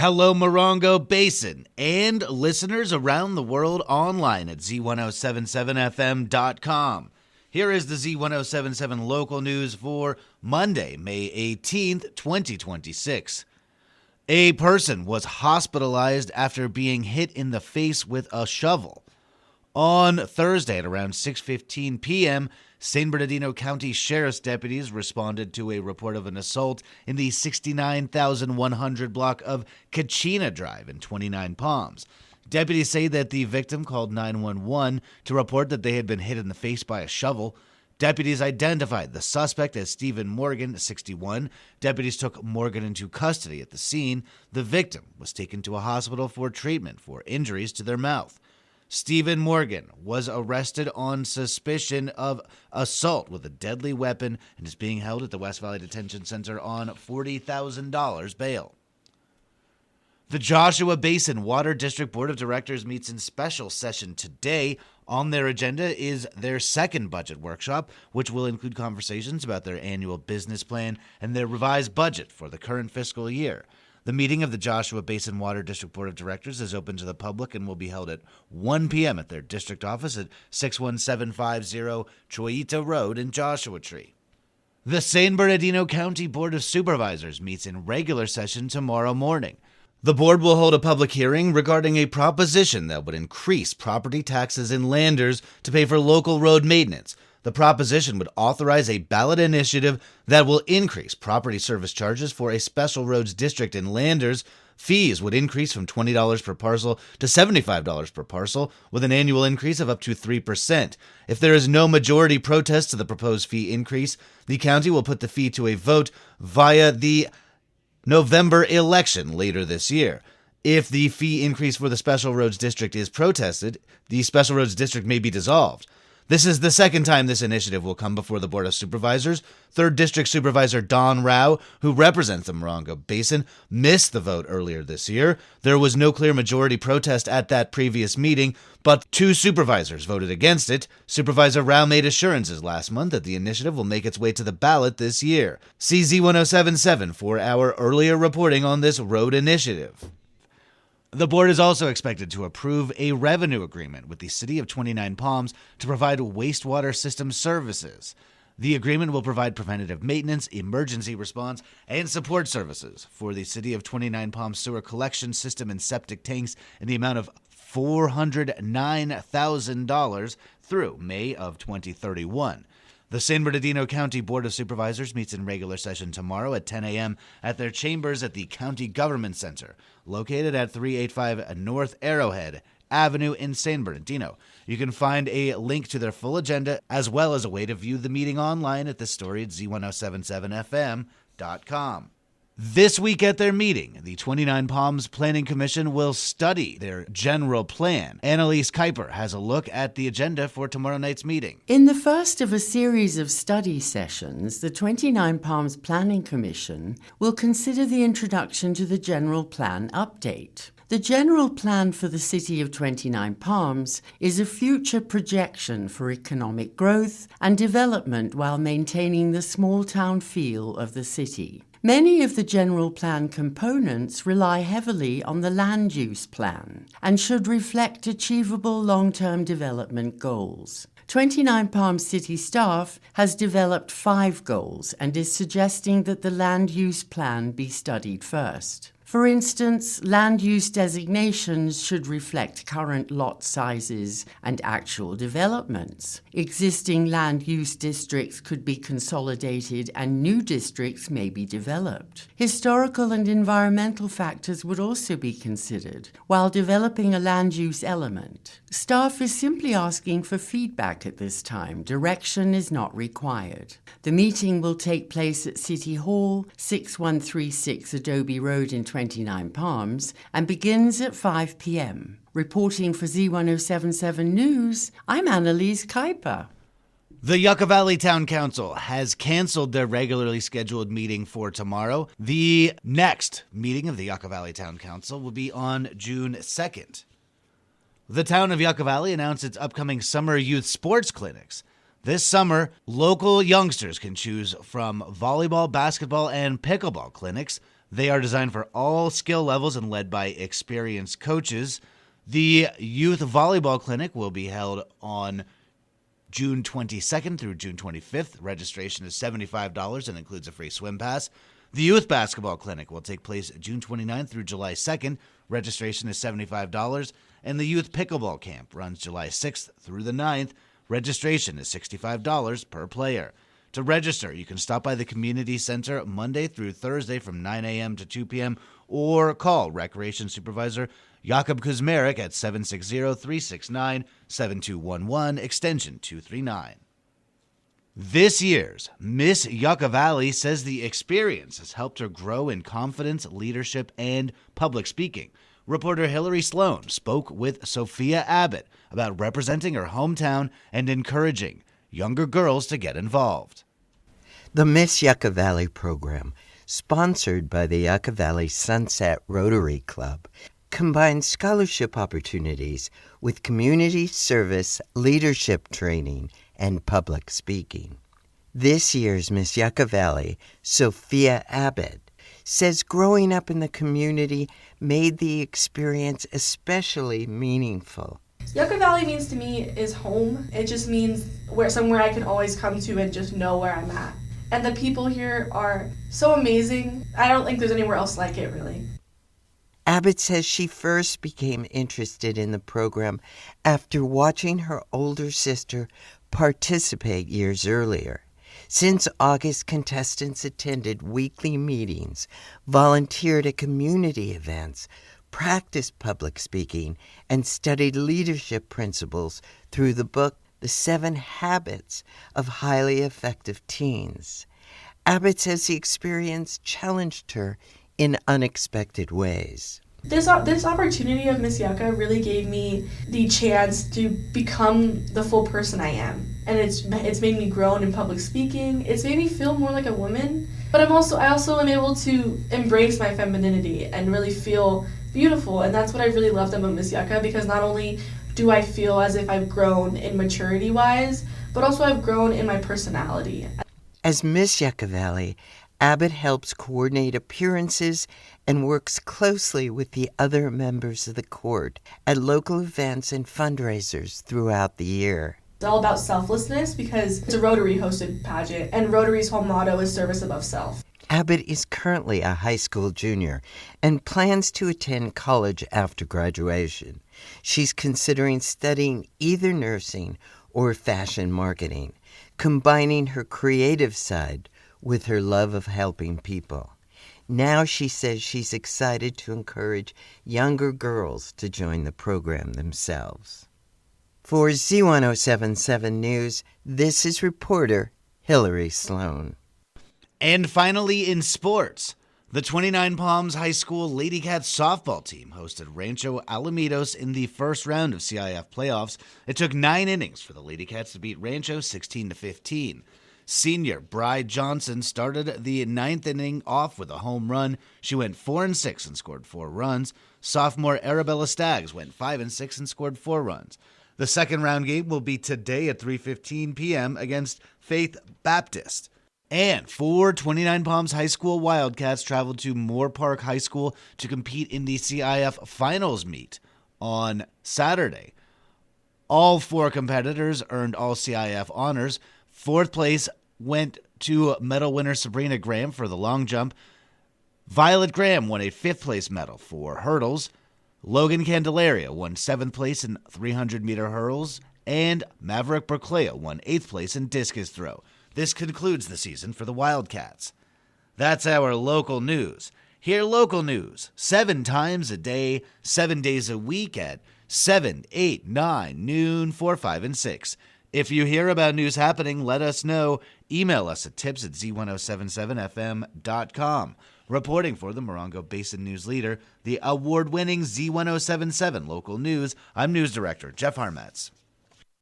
Hello, Morongo Basin, and listeners around the world online at Z107.7fm.com. Here is the Z107.7 local news for Monday, May 18th, 2026. A person was hospitalized after being hit in the face with a shovel. On Thursday at around 6:15 p.m., San Bernardino County Sheriff's deputies responded to a report of an assault in the 69,100 block of Kachina Drive in Twentynine Palms. Deputies say that the victim called 911 to report that they had been hit in the face by a shovel. Deputies identified the suspect as Stephen Morgan, 61. Deputies took Morgan into custody at the scene. The victim was taken to a hospital for treatment for injuries to their mouth. Stephen Morgan was arrested on suspicion of assault with a deadly weapon and is being held at the West Valley Detention Center on $40,000 bail. The Joshua Basin Water District Board of Directors meets in special session today. On their agenda is their second budget workshop, which will include conversations about their annual business plan and their revised budget for the current fiscal year. The meeting of the Joshua Basin Water District Board of Directors is open to the public and will be held at 1 p.m. at their district office at 61750 Choita Road in Joshua Tree. The San Bernardino County Board of Supervisors meets in regular session tomorrow morning. The board will hold a public hearing regarding a proposition that would increase property taxes in landers to pay for local road maintenance. The proposition would authorize a ballot initiative that will increase property service charges for a special roads district in landers. Fees would increase from $20 per parcel to $75 per parcel, with an annual increase of up to 3%. If there is no majority protest to the proposed fee increase, the county will put the fee to a vote via the November election later this year. If the fee increase for the special roads district is protested, the special roads district may be dissolved. This is the second time this initiative will come before the Board of Supervisors. 3rd District Supervisor Don Rao, who represents the Morongo Basin, missed the vote earlier this year. There was no clear majority protest at that previous meeting, but 2 supervisors voted against it. Supervisor Rao made assurances last month that the initiative will make its way to the ballot this year. See Z107.7 for our earlier reporting on this road initiative. The board is also expected to approve a revenue agreement with the City of Twentynine Palms to provide wastewater system services. The agreement will provide preventative maintenance, emergency response, and support services for the City of Twentynine Palms sewer collection system and septic tanks in the amount of $409,000 through May of 2031. The San Bernardino County Board of Supervisors meets in regular session tomorrow at 10 a.m. at their chambers at the County Government Center, located at 385 North Arrowhead Avenue in San Bernardino. You can find a link to their full agenda as well as a way to view the meeting online at the story at Z107.7fm.com. This week at their meeting, the Twentynine Palms Planning Commission will study their general plan. Annalise Kuiper has a look at the agenda for tomorrow night's meeting. In the first of a series of study sessions, the Twentynine Palms Planning Commission will consider the introduction to the general plan update. The general plan for the city of Twentynine Palms is a future projection for economic growth and development while maintaining the small town feel of the city. Many of the general plan components rely heavily on the land use plan and should reflect achievable long-term development goals. Twentynine Palms City staff has developed 5 goals and is suggesting that the land use plan be studied first. For instance, land use designations should reflect current lot sizes and actual developments. Existing land use districts could be consolidated and new districts may be developed. Historical and environmental factors would also be considered while developing a land use element. Staff is simply asking for feedback at this time. Direction is not required. The meeting will take place at City Hall, 6136 Adobe Road in Twentynine Palms, and begins at 5 p.m. Reporting for Z107.7 News, I'm Annalise Kuiper. The Yucca Valley Town Council has canceled their regularly scheduled meeting for tomorrow. The next meeting of the Yucca Valley Town Council will be on June 2nd. The town of Yucca Valley announced its upcoming summer youth sports clinics. This summer, local youngsters can choose from volleyball, basketball, and pickleball clinics. They are designed for all skill levels and led by experienced coaches. The Youth Volleyball Clinic will be held on June 22nd through June 25th. Registration is $75 and includes a free swim pass. The Youth Basketball Clinic will take place June 29th through July 2nd. Registration is $75. And the Youth Pickleball Camp runs July 6th through the 9th. Registration is $65 per player. To register, you can stop by the Community Center Monday through Thursday from 9 a.m. to 2 p.m. or call Recreation Supervisor Jakob Kuzmarek at 760-369-7211, extension 239. This year's Miss Yucca Valley says the experience has helped her grow in confidence, leadership, and public speaking. Reporter Hillary Sloan spoke with Sophia Abbott about representing her hometown and encouraging younger girls to get involved. The Miss Yucca Valley program, sponsored by the Yucca Valley Sunset Rotary Club, combines scholarship opportunities with community service, leadership training, and public speaking. This year's Miss Yucca Valley, Sophia Abbott, says growing up in the community made the experience especially meaningful. Yucca Valley means to me is home. It just means somewhere I can always come to and just know where I'm at. And the people here are so amazing. I don't think there's anywhere else like it, really. Abbott says she first became interested in the program after watching her older sister participate years earlier. Since August, contestants attended weekly meetings, volunteered at community events, practiced public speaking, and studied leadership principles through the book The 7 Habits of Highly Effective Teens. Abbott says the experience challenged her in unexpected ways. This opportunity of Miss Yucca really gave me the chance to become the full person I am. And it's made me grow in public speaking. It's made me feel more like a woman. But I also am able to embrace my femininity and really feel beautiful. And that's what I really loved about Miss Yucca, because not only do I feel as if I've grown in maturity-wise, but also I've grown in my personality. As Miss Yucca Valley, Abbott helps coordinate appearances and works closely with the other members of the court at local events and fundraisers throughout the year. It's all about selflessness because it's a Rotary-hosted pageant, and Rotary's whole motto is service above self. Abbott is currently a high school junior and plans to attend college after graduation. She's considering studying either nursing or fashion marketing, combining her creative side with her love of helping people. Now she says she's excited to encourage younger girls to join the program themselves. For Z107.7 News, this is reporter Hillary Sloan. And finally, in sports, the 29 Palms High School Lady Cats softball team hosted Rancho Alamitos in the first round of CIF playoffs. It took 9 innings for the Lady Cats to beat Rancho 16-15. Senior Bride Johnson started the 9th inning off with a home run. She went 4-6 and scored 4 runs. Sophomore Arabella Staggs went 5-6 and scored 4 runs. The second round game will be today at 3:15 p.m. against Faith Baptist. And 29 Palms High School Wildcats traveled to Moore Park High School to compete in the CIF Finals meet on Saturday. All 4 competitors earned all CIF honors. 4th place went to medal winner Sabrina Graham for the long jump. Violet Graham won a 5th place medal for hurdles. Logan Candelaria won 7th place in 300-meter hurdles. And Maverick Bercleo won 8th place in discus throw. This concludes the season for the Wildcats. That's our local news. Hear local news 7 times a day, 7 days a week at 7, 8, 9, noon, 4, 5, and 6. If you hear about news happening, let us know. Email us at tips@z1077fm.com. Reporting for the Morongo Basin News Leader, the award-winning Z107.7 Local News, I'm News Director Jeff Harmetz.